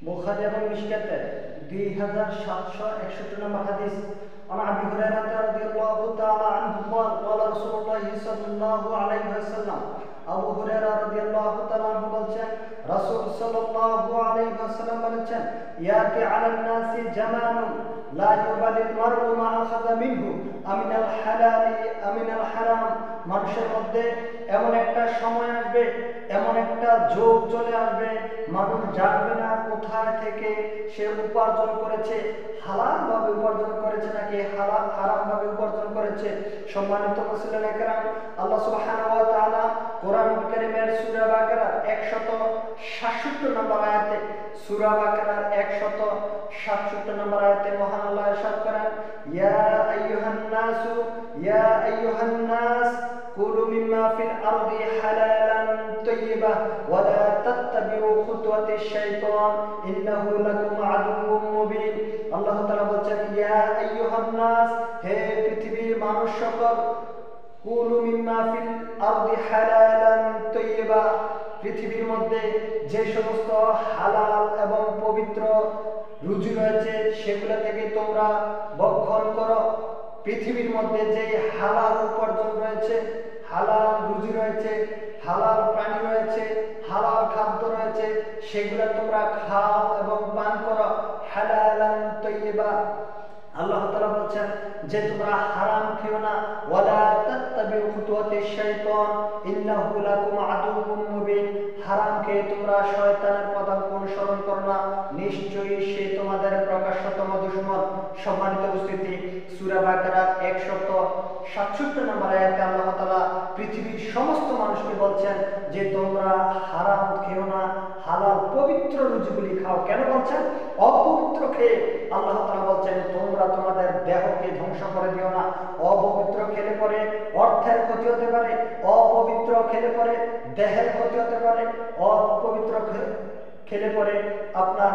বুখারী এবং মিশকাতে 2761 নম্বর হাদিস। عن أبي هريرة رضي الله تعالى عنه قال قال رسول الله صلى الله عليه وسلم আবু হুরায়রা রাদিয়াল্লাহু তাআলা আনহু বলেন রাসূল সাল্লাল্লাহু আলাইহি ওয়াসাল্লাম বলেছেন ইয়াতি আলান নাসি জামানুন লা ইউবালিল মারউ মা আখাযা মিনহু আমিনাল হালালি আমিনাল হারাম। মানুষের মধ্যে এমন একটা সময় আসবে, এমন একটা যুগ চলে আসবে, মানুষ জানবে না কোথায় থেকে সে উপার্জন করেছে, হালাল ভাবে উপার্জন করেছে নাকি হারাম ভাবে উপার্জন করেছে। সম্মানিত মুসলিম একরাম, আল্লাহ সুবহানাহু ওয়া তাআলা কোরআন কারীমের সূরা বাকারার 167 নম্বর আয়াতে, সূরা বাকারার 167 নম্বর আয়াতে মহান আল্লাহ ইরশাদ করেন, ইয়া আইয়ুহান নাস কুলু মিম্মা ফিল আরদি হালালান তাইয়্যিবা ওয়া লা তাত্তাবিউ খুতুওয়াতিশ শাইতান ইন্নাহু লাকুম আদুউম মুবিন। আল্লাহ তাআলা বলেন, ইয়া আইয়ুহান নাস, হে পৃথিবীর মানুষ সকল, কুলু মিম্মা ফিল আরদি হালালান তাইয়্যিবা, পৃথিবীর মধ্যে যে সমস্ত হালাল এবং পবিত্র রুজি রয়েছে সেগুলো থেকে তোমরা ভক্ষণ করো। পৃথিবীর মধ্যে যে হালাল উপার্জন রয়েছে, হালাল রুজি রয়েছে, হালাল প্রাণী রয়েছে, হালাল খাদ্য রয়েছে, সেগুলো তোমরা খাও এবং পান করো। হালালান তাইয়্যিবা, আল্লাহ তাআলা বলেন যে তোমরা হারাম খেও না। ওয়ালা তাত্তাবিউ খুতুওয়াতিশ শাইতান ইন্নাহু লাকুম আদুউম মুবিন, হারাম খেয়ে তোমরা শয়তানের পথ অনুসরণ করো না, নিশ্চয়ই সে তোমাদের প্রকাশ্যতম দুশমন। সম্মানিত উপস্থিতি, সূরা বাকারার 167 নম্বর আয়াতে আল্লাহ তাআলা পৃথিবীর সমস্ত মানুষকে বলছেন যে তোমরা হারাম খেও না, হালাল পবিত্র রুজিগুলি খাও। কেন বলছেন? অপবিত্র খেয়ে আল্লাহ তাআলা বলছেন তোমরা তোমাদের দেহকে ধ্বংস করে দিও না। অপবিত্র খেলে পরে অর্থের ক্ষতি হতে পারে, অপবিত্র খেলে পরে দেহের ক্ষতি হতে পারে, অপবিত্র খেলে পরে আপনার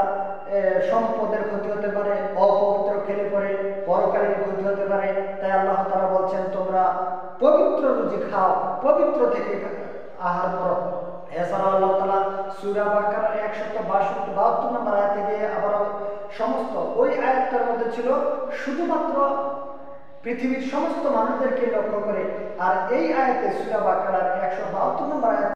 সম্পদের ক্ষতি হতে পারে, অপবিত্র খেলে পরে পরকালের ক্ষতি হতে পারে। তাই আল্লাহ তাআলা বলছেন তোমরা পবিত্র রুজি খাও, পবিত্র থেকে আহার করো। এছাড়াও আল্লাহ তাআলা সূরা বাকারার 172 নম্বর আয়াত থেকে আবার সমস্ত ওই আয়াতটার মধ্যে ছিল শুধুমাত্র পৃথিবীর সমস্ত মানুষদেরকে লক্ষ্য করে, আর এই আয়াতে সূরা বাকারার 172 নম্বর আয়াত